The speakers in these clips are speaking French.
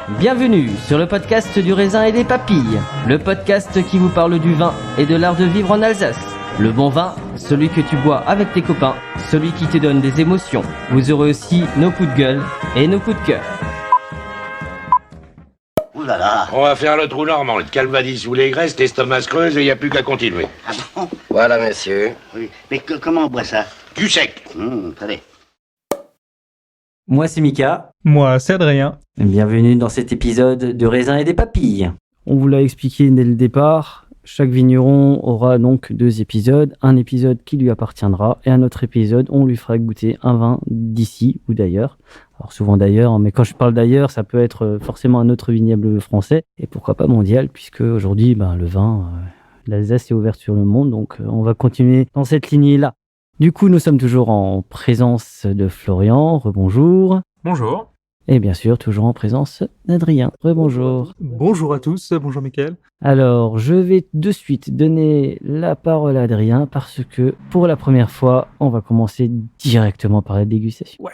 Bienvenue sur le podcast du raisin et des papilles, le podcast qui vous parle du vin et de l'art de vivre en Alsace. Le bon vin, celui que tu bois avec tes copains, celui qui te donne des émotions. Vous aurez aussi nos coups de gueule et nos coups de cœur. Ouh là là. On va faire le trou normand, le calvadis ou les graisses, l'estomac se creuse et il n'y a plus qu'à continuer. Ah bon? Voilà, monsieur. Oui. Mais comment on boit ça? Du sec. Très Moi c'est Mika, Moi, c'est Adrien. bienvenue dans cet épisode de raisin et des papilles. On vous l'a expliqué dès le départ, chaque vigneron aura donc 2 épisodes, un épisode qui lui appartiendra et un autre épisode, on lui fera goûter un vin d'ici ou d'ailleurs. Alors souvent d'ailleurs, mais quand je parle d'ailleurs, ça peut être forcément un autre vignoble français et pourquoi pas mondial, puisque aujourd'hui, le vin, l'Alsace est ouverte sur le monde, donc on va continuer dans cette lignée-là. Du coup, nous sommes toujours en présence de Florian, rebonjour, Bonjour. et bien sûr toujours en présence d'Adrien, rebonjour. Bonjour à tous. Bonjour Mickaël. Alors, je vais de suite donner la parole à Adrien parce que pour la première fois, on va commencer directement par la dégustation. Ouais.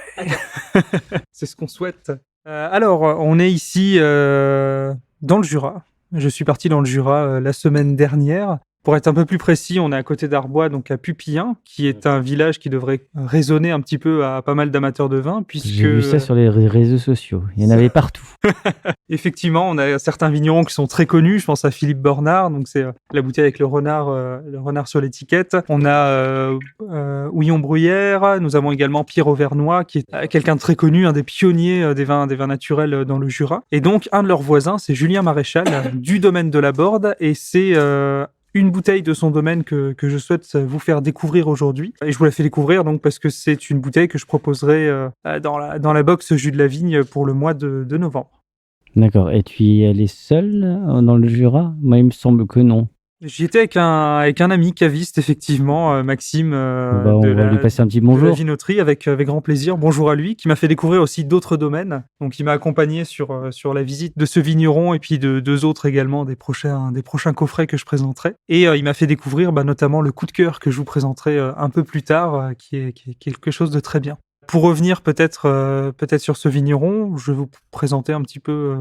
C'est ce qu'on souhaite. Alors, on est ici dans le Jura. Je suis parti dans le Jura la semaine dernière. Pour être un peu plus précis, on est à côté d'Arbois, donc à Pupillin, qui est un village qui devrait résonner un petit peu à pas mal d'amateurs de vin, puisque J'ai vu ça sur les réseaux sociaux, il y en avait partout. effectivement, on a certains vignerons qui sont très connus. Je pense à Philippe Bornard, donc c'est la bouteille avec le renard sur l'étiquette. On a Houillon Bruyère. Nous avons également Pierre Auvernois, qui est quelqu'un de très connu, un des pionniers des vins naturels dans le Jura. Et donc, un de leurs voisins, c'est Julien Maréchal, du domaine de la Borde, et c'est une bouteille de son domaine que je souhaite vous faire découvrir aujourd'hui. Et je vous la fais découvrir donc parce que c'est une bouteille que je proposerai dans la box Jus de la Vigne pour le mois de novembre. D'accord, et tu y es allé seul dans le Jura? Moi, il me semble que non. J'y étais avec un ami caviste, effectivement, Maxime, On va lui passer un petit de la bonjour. Vinoterie, avec grand plaisir. Bonjour à lui, qui m'a fait découvrir aussi d'autres domaines. Donc, il m'a accompagné sur la visite de ce vigneron et puis de 2 autres également, des prochains coffrets que je présenterai. Et il m'a fait découvrir notamment le coup de cœur que je vous présenterai un peu plus tard, qui est quelque chose de très bien. Pour revenir peut-être sur ce vigneron, je vais vous présenter un petit peu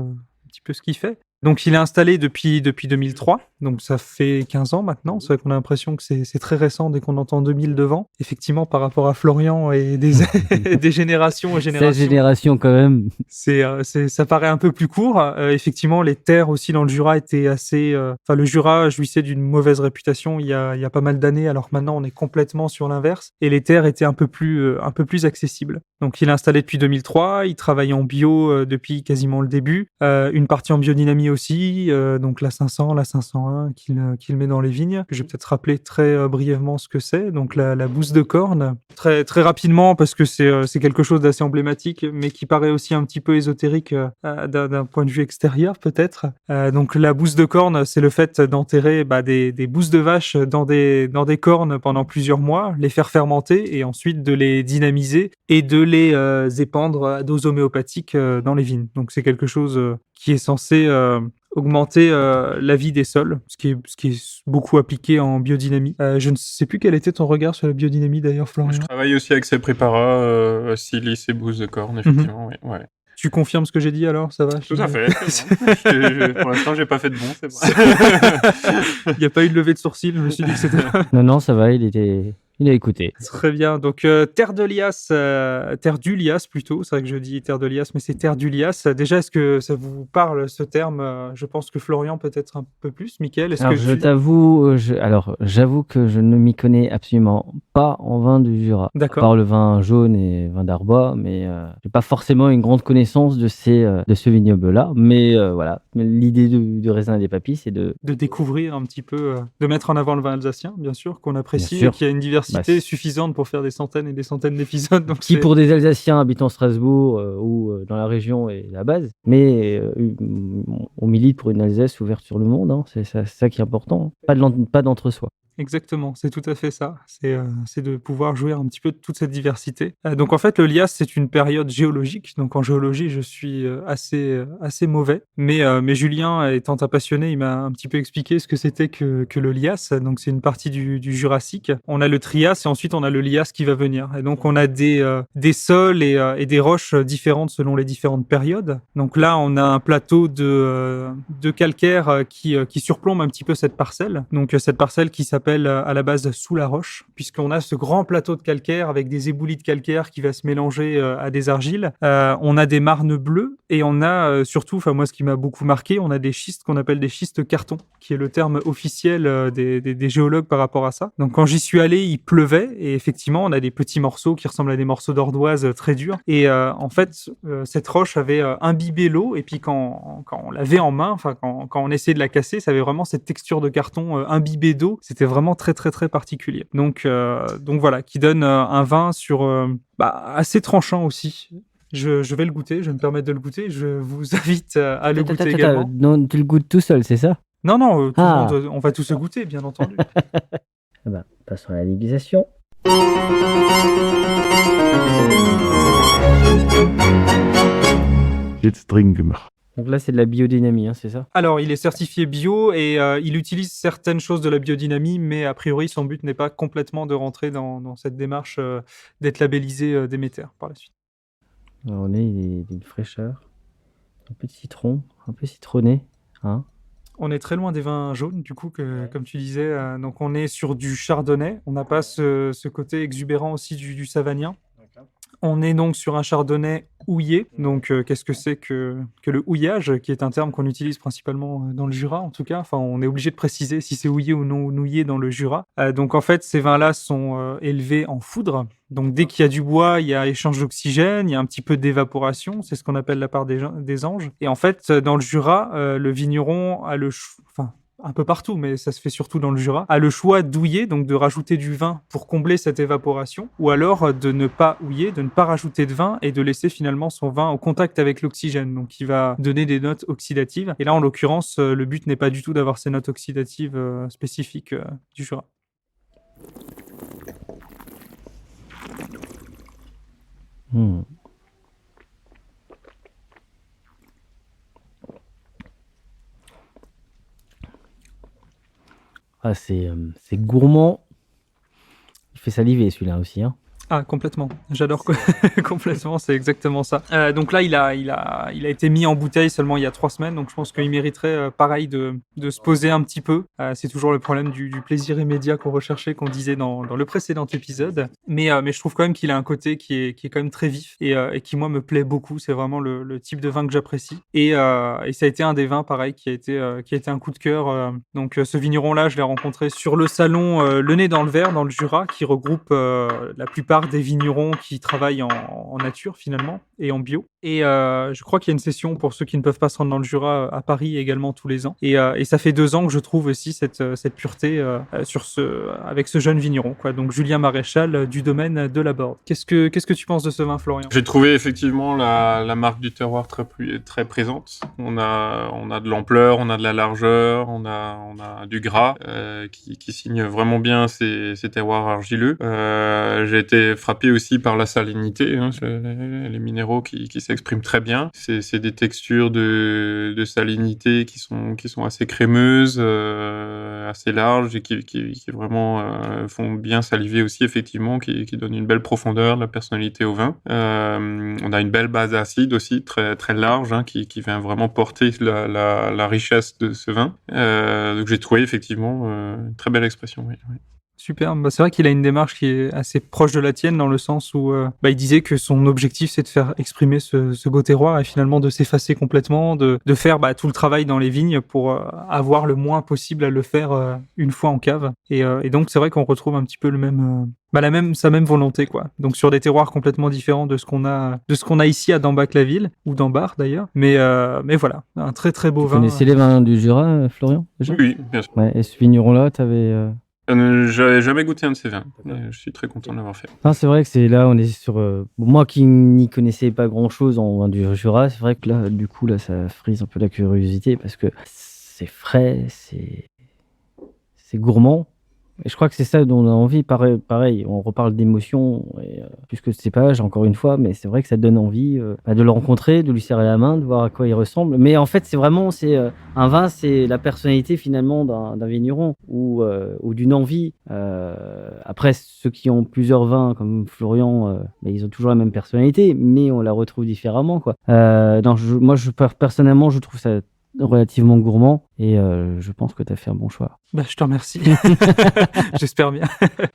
ce qu'il fait. Donc, il est installé depuis 2003, donc ça fait 15 ans maintenant. C'est vrai qu'on a l'impression que c'est très récent dès qu'on entend 2000 devant. Effectivement, par rapport à Florian et des générations et 16 générations, générations quand même. ça paraît un peu plus court. Effectivement, les terres aussi dans le Jura étaient assez... le Jura jouissait d'une mauvaise réputation il y a pas mal d'années, alors que maintenant on est complètement sur l'inverse. Et les terres étaient un peu plus accessibles. Donc, il est installé depuis 2003, il travaille en bio depuis quasiment le début. Une partie en biodynamie aussi, donc la 500, la 501 qu'il met dans les vignes. Je vais peut-être rappeler très brièvement ce que c'est. Donc la bouse de corne, très très rapidement parce que c'est quelque chose d'assez emblématique, mais qui paraît aussi un petit peu ésotérique d'un point de vue extérieur peut-être. Donc la bouse de corne, c'est le fait d'enterrer des bousses de vache dans des cornes pendant plusieurs mois, les faire fermenter et ensuite de les dynamiser et de les épandre à dose homéopathique dans les vignes. Donc c'est quelque chose qui est censé augmenter la vie des sols, ce qui est beaucoup appliqué en biodynamie. Je ne sais plus quel était ton regard sur la biodynamie d'ailleurs, Florian. Je travaille aussi avec ces préparats, silice et bouse de corne, effectivement, oui. Ouais. Tu confirmes ce que j'ai dit alors, ça va? Tout à fait. C'est bon. Pour l'instant, j'ai pas fait de bon, c'est bon. Il n'y a pas eu de levée de sourcil, je me suis dit que c'était... Non, ça va, il a écouté. Très bien. Donc, terre de lias, terre du lias plutôt. C'est vrai que je dis terre de lias, mais c'est terre du lias. Déjà, est-ce que ça vous parle ce terme? Je pense que Florian peut-être un peu plus. Mickaël, est-ce Alors, que je t'avoue, j'avoue que je ne m'y connais absolument pas en vin du Jura. D'accord. À part le vin jaune et vin d'Arbois, mais j'ai pas forcément une grande connaissance de ce vignoble-là. Mais voilà, l'idée du raisin et des papilles, c'est de découvrir un petit peu, de mettre en avant le vin alsacien, bien sûr, qu'on apprécie, Bien sûr. et qu'il y a une diversité suffisante pour faire des centaines et des centaines d'épisodes. Donc qui pour des Alsaciens habitant Strasbourg ou dans la région est la base, mais on milite pour une Alsace ouverte sur le monde, hein. C'est ça qui est important, pas d'entre-soi. Exactement, c'est tout à fait ça. C'est de pouvoir jouir un petit peu de toute cette diversité. Donc en fait, le lias, c'est une période géologique. Donc en géologie, je suis assez mauvais. Mais Julien, étant un passionné, il m'a un petit peu expliqué ce que c'était que le lias. Donc c'est une partie du Jurassique. On a le Trias et ensuite on a le lias qui va venir. Et donc on a des sols et des roches différentes selon les différentes périodes. Donc là, on a un plateau de calcaire qui surplombe un petit peu cette parcelle. Donc cette parcelle qui s'appelle à la base sous la roche, puisqu'on a ce grand plateau de calcaire avec des éboulis de calcaire qui va se mélanger à des argiles. On a des marnes bleues et on a surtout, enfin moi ce qui m'a beaucoup marqué, on a des schistes qu'on appelle des schistes carton, qui est le terme officiel des géologues par rapport à ça. Donc quand j'y suis allé, il pleuvait et effectivement on a des petits morceaux qui ressemblent à des morceaux d'ardoise très durs. Et en fait, cette roche avait imbibé l'eau et puis quand on l'avait en main, enfin quand on essayait de la casser, ça avait vraiment cette texture de carton imbibé d'eau. C'était vraiment très très très particulier. Donc voilà, qui donne un vin assez tranchant aussi. Je vais le goûter, je vais me permettre de le goûter. Je vous invite à le goûter également. Non, tu le goûtes tout seul, c'est ça? Non, tout le monde, on va tous le goûter, bien entendu. Passons à la dégustation. Jetzt trinken wir. Donc là, c'est de la biodynamie, c'est ça? Alors, il est certifié bio et il utilise certaines choses de la biodynamie, mais a priori, son but n'est pas complètement de rentrer dans cette démarche d'être labellisé Déméter par la suite. Alors, on est d'une fraîcheur, un peu de citron, un peu citronné, hein? On est très loin des vins jaunes, du coup, comme tu disais. Donc, on est sur du chardonnay. On n'a pas ce côté exubérant aussi du savagnin. On est donc sur un chardonnay houillé. Donc, qu'est-ce que c'est que le houillage, qui est un terme qu'on utilise principalement dans le Jura, en tout cas. Enfin, on est obligé de préciser si c'est houillé ou non houillé dans le Jura. Donc, en fait, ces vins-là sont élevés en foudre. Donc, dès qu'il y a du bois, il y a échange d'oxygène, il y a un petit peu d'évaporation. C'est ce qu'on appelle la part des anges. Et en fait, dans le Jura, le vigneron a un peu partout, mais ça se fait surtout dans le Jura, a le choix d'houiller, donc de rajouter du vin pour combler cette évaporation, ou alors de ne pas houiller, de ne pas rajouter de vin et de laisser finalement son vin au contact avec l'oxygène, donc il va donner des notes oxydatives. Et là, en l'occurrence, le but n'est pas du tout d'avoir ces notes oxydatives spécifiques du Jura. Ah, c'est gourmand. Il fait saliver celui-là aussi, hein. Ah, complètement. J'adore complètement, c'est exactement ça. Donc là, il a été mis en bouteille seulement il y a 3 semaines, donc je pense qu'il mériterait pareil de se poser un petit peu. C'est toujours le problème du plaisir immédiat qu'on recherchait, qu'on disait dans le précédent épisode. Mais je trouve quand même qu'il a un côté qui est quand même très vif et qui moi me plaît beaucoup. C'est vraiment le type de vin que j'apprécie. Et ça a été un des vins pareil qui a été un coup de cœur. Donc ce vigneron-là, je l'ai rencontré sur le salon Le Nez dans le Verre dans le Jura, qui regroupe la plupart des vignerons qui travaillent en nature finalement et en bio. Et je crois qu'il y a une session pour ceux qui ne peuvent pas se rendre dans le Jura à Paris également tous les ans. Et ça fait 2 ans que je trouve aussi cette pureté avec ce jeune vigneron, quoi. Donc Julien Maréchal du domaine de la Borde. Qu'est-ce que tu penses de ce vin, Florian? J'ai trouvé effectivement la marque du terroir très présente. On a de l'ampleur, on a de la largeur, on a du gras qui signe vraiment bien ces terroirs argileux. J'ai été frappé aussi par la salinité, hein, les minéraux qui s'expriment très bien. C'est des textures de salinité qui sont assez crémeuses, assez larges et qui vraiment font bien saliver aussi, effectivement, qui donnent une belle profondeur, de la personnalité au vin. On a une belle base acide aussi, très, très large, hein, qui vient vraiment porter la richesse de ce vin. Donc j'ai trouvé effectivement une très belle expression. Oui. Super, c'est vrai qu'il a une démarche qui est assez proche de la tienne dans le sens où il disait que son objectif c'est de faire exprimer ce beau terroir et finalement de s'effacer complètement, de faire tout le travail dans les vignes pour avoir le moins possible à le faire une fois en cave. Et donc c'est vrai qu'on retrouve un petit peu sa même volonté, quoi. Donc sur des terroirs complètement différents de ce qu'on a ici à Dambach-la-Ville ou d'Ambar d'ailleurs. Mais voilà, un très très beau vin. Tu connaissais les vins du Jura, Florian, déjà? Oui, bien sûr. Ouais, et ce vigneron-là, t'avais... J'avais jamais goûté un de ces vins. Je suis très content de l'avoir fait. Non, c'est vrai que on est sur... moi qui n'y connaissais pas grand-chose en vin du Jura, c'est vrai que là, du coup, ça frise un peu la curiosité parce que c'est frais, c'est gourmand, Et je crois que c'est ça dont on a envie. Pareil, on reparle d'émotions, et, plus que de cépage, encore une fois, mais c'est vrai que ça donne envie de le rencontrer, de lui serrer la main, de voir à quoi il ressemble. Mais en fait, un vin, c'est la personnalité finalement d'un vigneron ou d'une envie. Après, ceux qui ont plusieurs vins, comme Florian, ils ont toujours la même personnalité, mais on la retrouve différemment, quoi. Personnellement, je trouve ça relativement gourmand et je pense que tu as fait un bon choix. Bah, je te remercie. J'espère bien.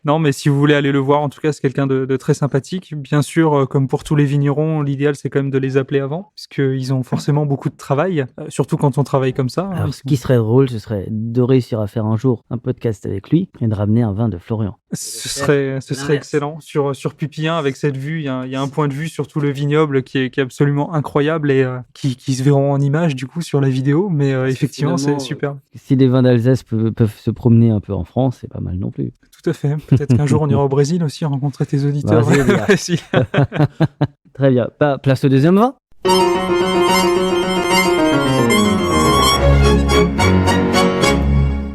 Non, mais si vous voulez aller le voir, en tout cas, c'est quelqu'un de très sympathique. Bien sûr, comme pour tous les vignerons, l'idéal, c'est quand même de les appeler avant, puisqu'ils ont forcément beaucoup de travail, surtout quand on travaille comme ça. Alors, ce qui serait drôle, ce serait de réussir à faire un jour un podcast avec lui et de ramener un vin de Florian. Ce serait excellent. Sur Pupi 1, avec cette vue, il y a un point de vue sur tout le vignoble qui est absolument incroyable et qui se verront en image, du coup, sur la vidéo. Mais effectivement, c'est super. Si les vins d'Alsace peuvent se promener un peu en France, c'est pas mal non plus. Tout à fait. Peut-être qu'un jour, on ira au Brésil aussi rencontrer tes auditeurs. Si. Très bien. Place au deuxième vin.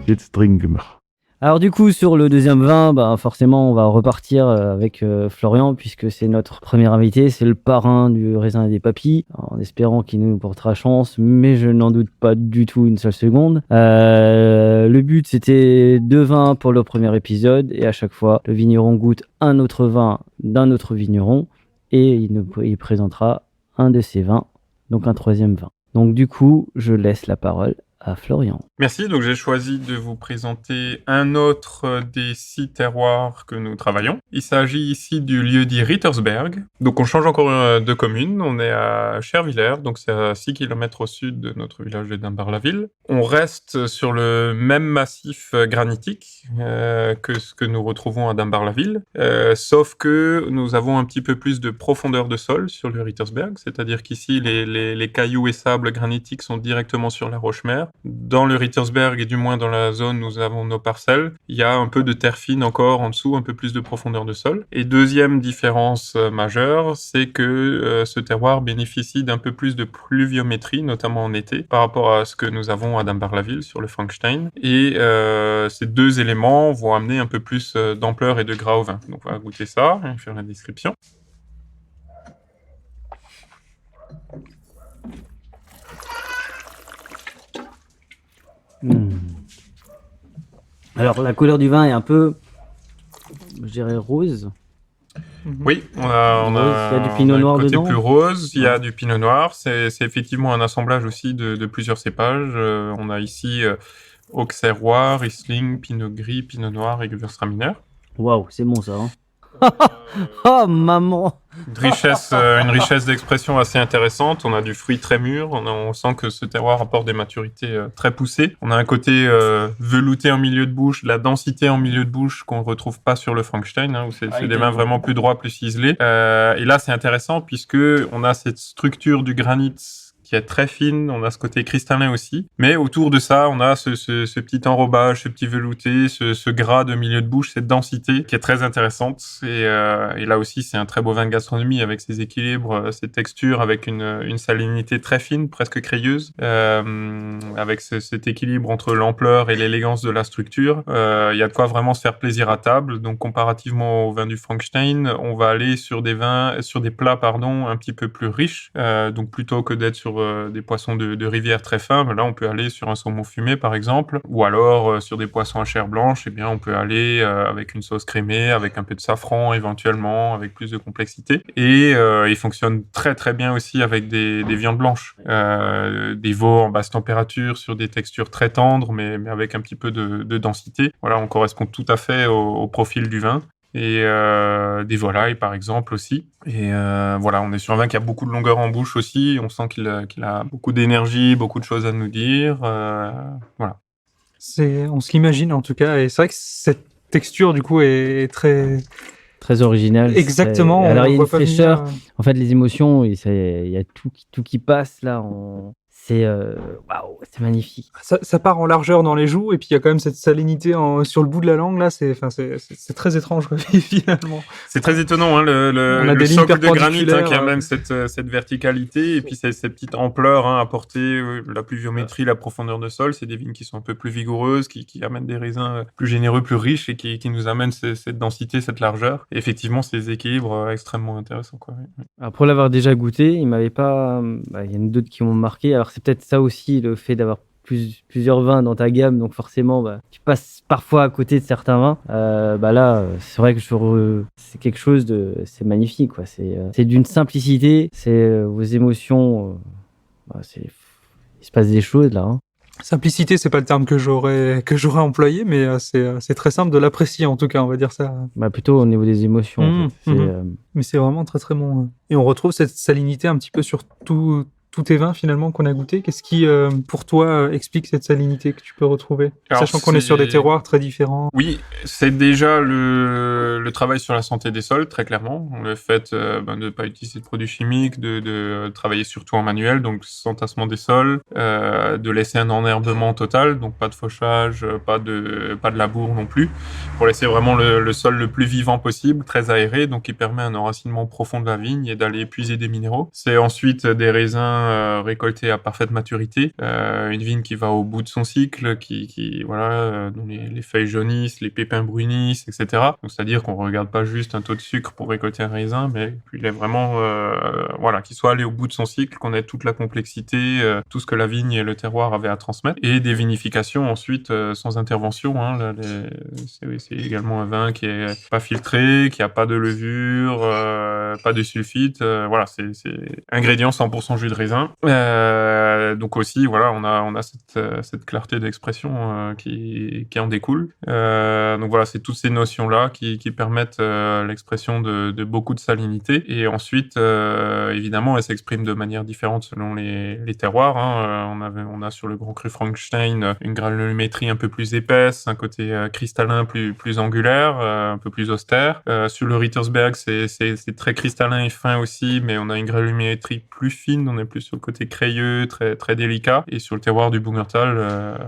Jetzt trinken wir. Alors du coup, sur le deuxième vin, forcément, on va repartir avec Florian, puisque c'est notre premier invité, c'est le parrain du raisin et des papilles, en espérant qu'il nous portera chance, mais je n'en doute pas du tout une seule seconde. Le but, c'était 2 vins pour le premier épisode, et à chaque fois, le vigneron goûte un autre vin d'un autre vigneron, et il présentera un de ces vins, donc un 3e vin. Donc du coup, je laisse la parole à Florian. Merci, donc j'ai choisi de vous présenter un autre des 6 terroirs que nous travaillons. Il s'agit ici du lieu-dit Rittersberg. Donc on change encore de commune, on est à Chervillers, donc c'est à 6 km au sud de notre village de Dimbar-la-Ville. On reste sur le même massif granitique que ce que nous retrouvons à Dimbar-la-Ville, sauf que nous avons un petit peu plus de profondeur de sol sur le Rittersberg, c'est-à-dire qu'ici les cailloux et sables granitiques sont directement sur la roche-mère. Dans le Rittersberg, et du moins dans la zone où nous avons nos parcelles, il y a un peu de terre fine encore en dessous, un peu plus de profondeur de sol. Et deuxième différence majeure, c'est que ce terroir bénéficie d'un peu plus de pluviométrie, notamment en été, par rapport à ce que nous avons à Dimbar-la-Ville sur le Frankenstein. Et ces 2 éléments vont amener un peu plus d'ampleur et de gras au vin. Donc on va goûter ça et faire la description. Alors, la couleur du vin est un peu, je dirais, rose. Oui, on a il y a du pinot noir côté dedans. Plus rose, il y a du pinot noir. C'est effectivement un assemblage aussi de plusieurs cépages. On a ici Auxerrois, Riesling, Pinot Gris, Pinot Noir et Gewürztraminer. Waouh, c'est bon ça. Hein. Oh maman. Une richesse d'expression assez intéressante. On a du fruit très mûr. On sent que ce terroir apporte des maturités très poussées. On a un côté velouté en milieu de bouche, de la densité en milieu de bouche qu'on ne retrouve pas sur le Frankenstein, où c'est des vins vraiment plus droits, plus ciselés. Et là, c'est intéressant puisque on a cette structure du granit qui est très fine, on a ce côté cristallin aussi, mais autour de ça, on a ce petit enrobage, ce petit velouté, ce gras de milieu de bouche, cette densité qui est très intéressante, et là aussi, c'est un très beau vin de gastronomie avec ses équilibres, ses textures, avec une salinité très fine, presque crayeuse, avec cet équilibre entre l'ampleur et l'élégance de la structure. Il y a de quoi vraiment se faire plaisir à table, donc comparativement au vin du Frankenstein, on va aller sur des plats, un petit peu plus riches, donc plutôt que d'être sur des poissons de rivière très fins, là on peut aller sur un saumon fumé par exemple, ou alors sur des poissons à chair blanche, on peut aller avec une sauce crémée, avec un peu de safran éventuellement, avec plus de complexité. Et il fonctionne très très bien aussi avec des viandes blanches, des veaux en basse température sur des textures très tendres, mais avec un petit peu de densité. Voilà, on correspond tout à fait au profil du vin. Et des volailles par exemple aussi. Et voilà, on est sur un vin qui a beaucoup de longueur en bouche aussi. On sent qu'il a beaucoup d'énergie, beaucoup de choses à nous dire. Voilà. On se l'imagine en tout cas, et c'est vrai que cette texture du coup est très originale. Exactement. Alors il y a une fraîcheur. En fait, les émotions, il y a tout qui passe là. C'est waouh, c'est magnifique. Ça part en largeur dans les joues et puis il y a quand même cette salinité sur le bout de la langue là. C'est très étrange quoi, finalement. C'est très étonnant, hein, On a le des lignes socle de granit qui perpendiculaires, amène cette verticalité et puis cette petite ampleur apportée, la pluviométrie, la profondeur de sol. C'est des vignes qui sont un peu plus vigoureuses, qui amènent des raisins plus généreux, plus riches et qui nous amènent cette densité, cette largeur. Et effectivement, ces équilibres extrêmement intéressants, quoi. Oui. Alors, pour l'avoir déjà goûté, il m'avait pas. Il y en a d'autres qui m'ont marqué. Alors c'est peut-être ça aussi, le fait d'avoir plusieurs vins dans ta gamme, donc forcément tu passes parfois à côté de certains vins. Là, c'est vrai que c'est quelque chose c'est magnifique, quoi. C'est d'une simplicité, c'est vos émotions. Il se passe des choses là. Hein. Simplicité, c'est pas le terme que j'aurais employé, mais c'est très simple de l'apprécier en tout cas, on va dire ça. Plutôt au niveau des émotions. En fait. Mais c'est vraiment très très bon. Et on retrouve cette salinité un petit peu sur tous tes vins finalement qu'on a goûté. Qu'est-ce qui, pour toi, explique cette salinité que tu peux retrouver, alors, sachant qu'on est sur des terroirs très différents? Oui, c'est déjà le travail sur la santé des sols, très clairement. Le fait de ne pas utiliser de produits chimiques, de travailler surtout en manuel, donc sans tassement des sols, de laisser un enherbement total, donc pas de fauchage, pas de labour non plus, pour laisser vraiment le sol le plus vivant possible, très aéré, donc qui permet un enracinement profond de la vigne et d'aller épuiser des minéraux. C'est ensuite des raisins récoltés à parfaite maturité, une vigne qui va au bout de son cycle, dont les feuilles jaunissent, les pépins brunissent, etc. Donc c'est-à-dire qu'on regarde pas juste un taux de sucre pour récolter un raisin, mais qu'il est vraiment, qu'il soit allé au bout de son cycle, qu'on ait toute la complexité, tout ce que la vigne et le terroir avaient à transmettre, et des vinifications ensuite sans intervention. Hein, c'est également un vin qui est pas filtré, qui a pas de levure, pas de sulfite. C'est ingrédient 100% jus de raisin. Donc aussi, on a cette clarté d'expression qui en découle. Donc voilà, c'est toutes ces notions-là qui permettent l'expression de beaucoup de salinité. Et ensuite, évidemment, elles s'expriment de manière différente selon les terroirs. Hein. On a sur le Grand Cru Frankenstein une granulométrie un peu plus épaisse, un côté cristallin plus angulaire, un peu plus austère. Sur le Rittersberg, c'est très cristallin et fin aussi, mais on a une granulométrie plus fine, on est plus sur le côté crayeux, très, très délicat. Et sur le terroir du Bungertal,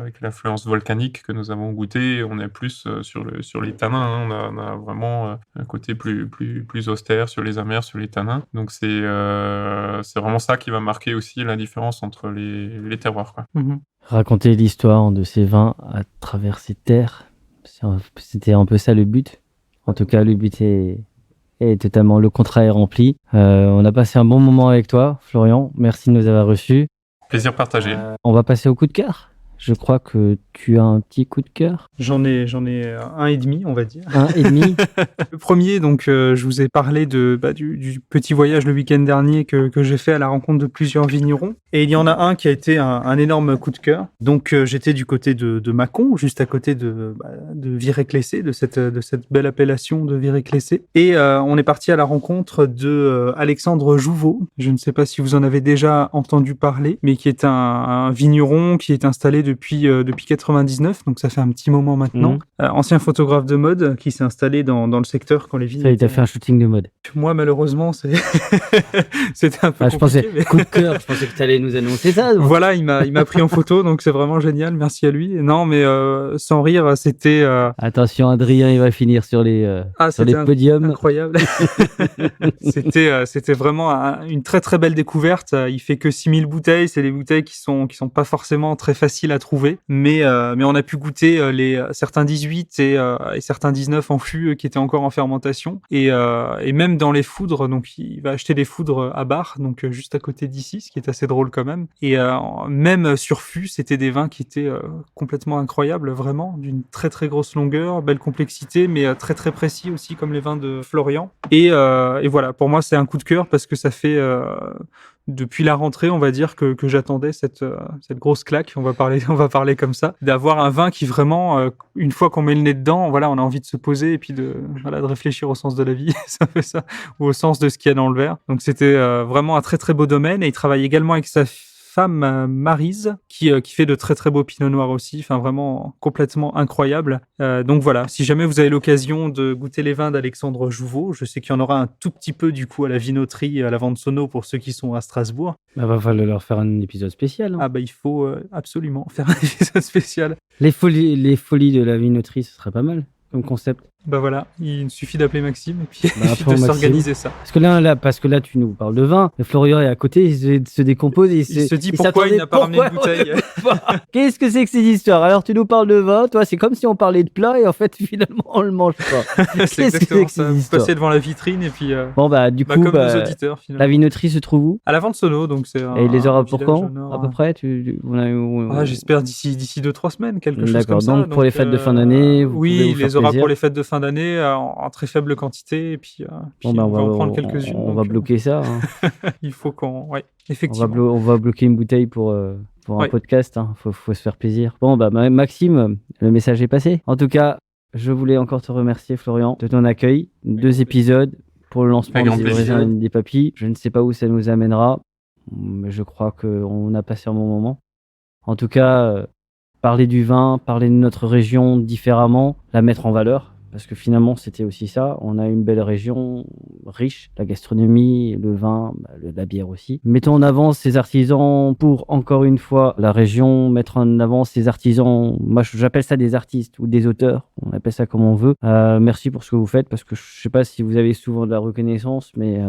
avec l'influence volcanique que nous avons goûté, on est plus sur les tanins. Hein. On a vraiment un côté plus austère sur les amers, sur les tanins. Donc c'est vraiment ça qui va marquer aussi la différence entre les terroirs, quoi. Raconter l'histoire de ces vins à travers ces terres, c'était un peu ça le but. En tout cas, le but est totalement, le contrat est rempli. On a passé un bon moment avec toi, Florian. Merci de nous avoir reçus. Plaisir partagé. On va passer au coup de cœur. Je crois que tu as un petit coup de cœur. J'en ai un et demi, on va dire. Un et demi. Le premier, donc, je vous ai parlé du petit voyage le week-end dernier que j'ai fait à la rencontre de plusieurs vignerons. Et il y en a un qui a été un énorme coup de cœur. Donc, j'étais du côté de Mâcon, juste à côté de Viré-Clessé, de cette belle appellation de Viré-Clessé. Et on est parti à la rencontre de Alexandre Jouveau. Je ne sais pas si vous en avez déjà entendu parler, mais qui est un vigneron qui est installé depuis 99, donc ça fait un petit moment maintenant. Ancien photographe de mode qui s'est installé dans le secteur quand les vignes... Ça, il t'a fait un shooting de mode. Moi, malheureusement, c'était un peu compliqué. Mais... coup de cœur, je pensais que tu allais nous annoncer ça. Donc. Voilà, il m'a pris en photo, donc c'est vraiment génial, merci à lui. Non, mais sans rire, c'était... Attention, Adrien, il va finir sur les podiums. Incroyable. C'était vraiment une très très belle découverte. Il fait que 6000 bouteilles, c'est des bouteilles qui sont pas forcément très faciles à trouver, mais on a pu goûter certains 18 et certains 19 en fût qui étaient encore en fermentation, et même dans les foudres. Donc il va acheter des foudres à Bar, donc juste à côté d'ici, ce qui est assez drôle quand même. Et même sur fût, c'était des vins qui étaient complètement incroyables, vraiment d'une très très grosse longueur, belle complexité, mais très très précis aussi, comme les vins de Florian. Et voilà, pour moi c'est un coup de cœur parce que ça fait depuis la rentrée, on va dire que j'attendais cette grosse claque, on va parler comme ça, d'avoir un vin qui vraiment, une fois qu'on met le nez dedans, voilà, on a envie de se poser et puis de réfléchir au sens de la vie, ça fait ça, ou au sens de ce qu'il y a dans le verre. Donc c'était vraiment un très très beau domaine, et il travaille également avec sa femme Maryse qui fait de très très beaux pinots noirs aussi, enfin vraiment complètement incroyable. Donc voilà, si jamais vous avez l'occasion de goûter les vins d'Alexandre Jouveau, je sais qu'il y en aura un tout petit peu du coup à la vinoterie, à la Vente Sono pour ceux qui sont à Strasbourg. Bah, va falloir leur faire un épisode spécial. Hein. Ah bah il faut absolument faire un épisode spécial. Les folies de la vinoterie, ce serait pas mal comme concept. Bah voilà, il suffit d'appeler Maxime et puis Bah, de s'organiser ça. Parce que là, tu nous parles de vin. Le Florian est à côté, il se décompose. Il se dit pourquoi il n'a pas ramené une bouteille. Qu'est-ce que c'est que ces histoires? Alors, tu nous parles de vin, toi, c'est comme si on parlait de plat et en fait, finalement, on le mange pas. C'est exactement ça. Vous passez devant la vitrine et puis. Bon, bah, du coup, comme nos auditeurs, finalement. La vinoterie se trouve où? À la Vente Sono, donc c'est. Et il les aura pour quand? À peu près? J'espère d'ici 2-3 semaines, quelque chose comme ça. Donc, pour les fêtes de fin d'année, oui, il les aura pour les fêtes de fin d'année en très faible quantité et puis on va en prendre quelques-unes. On va bloquer ça. Hein. Il faut qu'on, effectivement. On va bloquer une bouteille pour un podcast. Hein. Faut se faire plaisir. Bon, bah Maxime, le message est passé. En tout cas, je voulais encore te remercier, Florian, de ton accueil. 2 épisodes pour le lancement des raisins et des papilles. Je ne sais pas où ça nous amènera, mais je crois qu'on a passé un bon moment. En tout cas, parler du vin, parler de notre région différemment, la mettre en valeur. Parce que finalement, c'était aussi ça. On a une belle région riche, la gastronomie, le vin, la bière aussi. Mettons en avant ces artisans pour, encore une fois, la région, mettre en avant ces artisans. Moi, j'appelle ça des artistes ou des auteurs. On appelle ça comme on veut. Merci pour ce que vous faites, parce que je sais pas si vous avez souvent de la reconnaissance, mais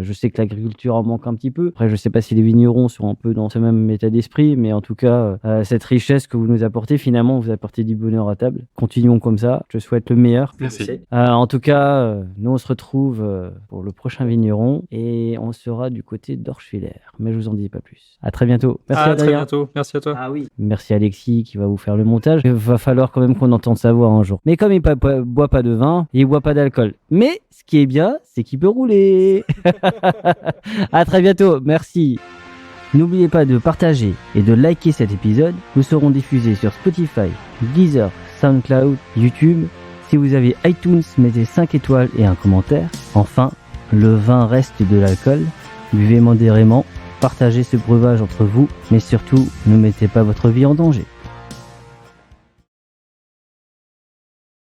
je sais que l'agriculture en manque un petit peu. Après, je sais pas si les vignerons sont un peu dans ce même état d'esprit, mais en tout cas, cette richesse que vous nous apportez, finalement, vous apportez du bonheur à table. Continuons comme ça. Je souhaite le meilleur. Merci. En tout cas, nous on se retrouve pour le prochain vigneron et on sera du côté d'Orschwiller. Mais je vous en dis pas plus. À très bientôt. Merci à Adrien. Très bientôt. Merci à toi. Ah oui. Merci Alexis qui va vous faire le montage. Il va falloir quand même qu'on entende sa voix un jour. Mais comme il boit pas de vin, il boit pas d'alcool. Mais ce qui est bien, c'est qu'il peut rouler. À très bientôt. Merci. N'oubliez pas de partager et de liker cet épisode. Nous serons diffusés sur Spotify, Deezer, SoundCloud, YouTube. Si vous avez iTunes, mettez 5 étoiles et un commentaire. Enfin, le vin reste de l'alcool. Buvez modérément, partagez ce breuvage entre vous, mais surtout, ne mettez pas votre vie en danger.